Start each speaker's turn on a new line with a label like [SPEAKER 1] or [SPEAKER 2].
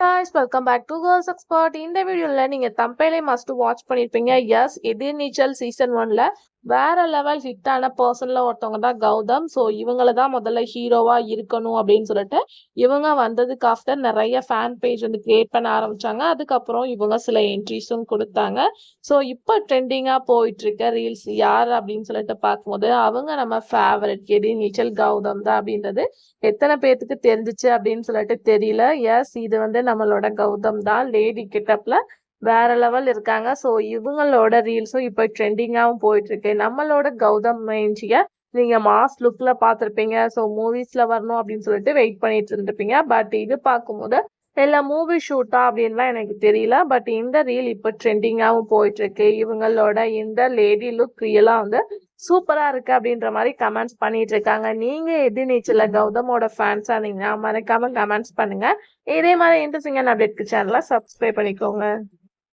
[SPEAKER 1] Guys, welcome back to Girls Expert. இந்த வீடியோல நீங்க தம்பையிலே மஸ்ட் வாட்ச் பண்ணிருப்பீங்க. எஸ், எதிர்நீச்சல் சீசன் 1ல வேற லெவல் ஹிட்டான பர்சன்ல ஒருத்தவங்க தான் கௌதம். ஸோ இவங்கள தான் முதல்ல ஹீரோவா இருக்கணும் அப்படின்னு சொல்லிட்டு இவங்க வந்ததுக்கு ஆஃப்டர் நிறைய ஃபேன் பேஜ் வந்து கிரியேட் பண்ண ஆரம்பிச்சாங்க. அதுக்கப்புறம் இவங்க சில என்ட்ரிஸும் கொடுத்தாங்க. ஸோ இப்போ ட்ரெண்டிங்கா போயிட்டு இருக்க ரீல்ஸ் யார் அப்படின்னு சொல்லிட்டு பார்க்கும்போது அவங்க நம்ம ஃபேவரட் எதிர்நீச்சல் கௌதம் தான் அப்படின்றது எத்தனை பேத்துக்கு தெரிஞ்சிச்சு அப்படின்னு சொல்லிட்டு தெரியல. எஸ், இது வந்து நம்மளோட கௌதம் தான். லேடி கெட்டப்ல வேற லெவல் இருக்காங்க. ஸோ இவங்களோட ரீல்ஸும் இப்போ ட்ரெண்டிங்காகவும் போயிட்டு இருக்கு. நம்மளோட கௌதம் மேஞ்சிய நீங்க மாஸ் லுக்ல பார்த்துருப்பீங்க. ஸோ மூவிஸ்ல வரணும் அப்படின்னு சொல்லிட்டு வெயிட் பண்ணிட்டு இருந்திருப்பீங்க. பட் இது பார்க்கும்போது இல்ல மூவி ஷூட்டா அப்படின்லாம் எனக்கு தெரியல. பட் இந்த ரீல் இப்போ ட்ரெண்டிங்காகவும் போயிட்டு இருக்கு. இவங்களோட இந்த லேடி லுக் ரியலா வந்து சூப்பரா இருக்கு அப்படின்ற மாதிரி கமெண்ட்ஸ் பண்ணிட்டு இருக்காங்க. நீங்க எதிர்நீச்சல கௌதமோட ஃபேன்ஸா இருந்தீங்கன்னா மறக்காம கமெண்ட்ஸ் பண்ணுங்க. இதே மாதிரி இன்ட்ரெஸ்டிங்கான அப்டேட்க்கு சேனலை சப்ஸ்கிரைப் பண்ணிக்கோங்க.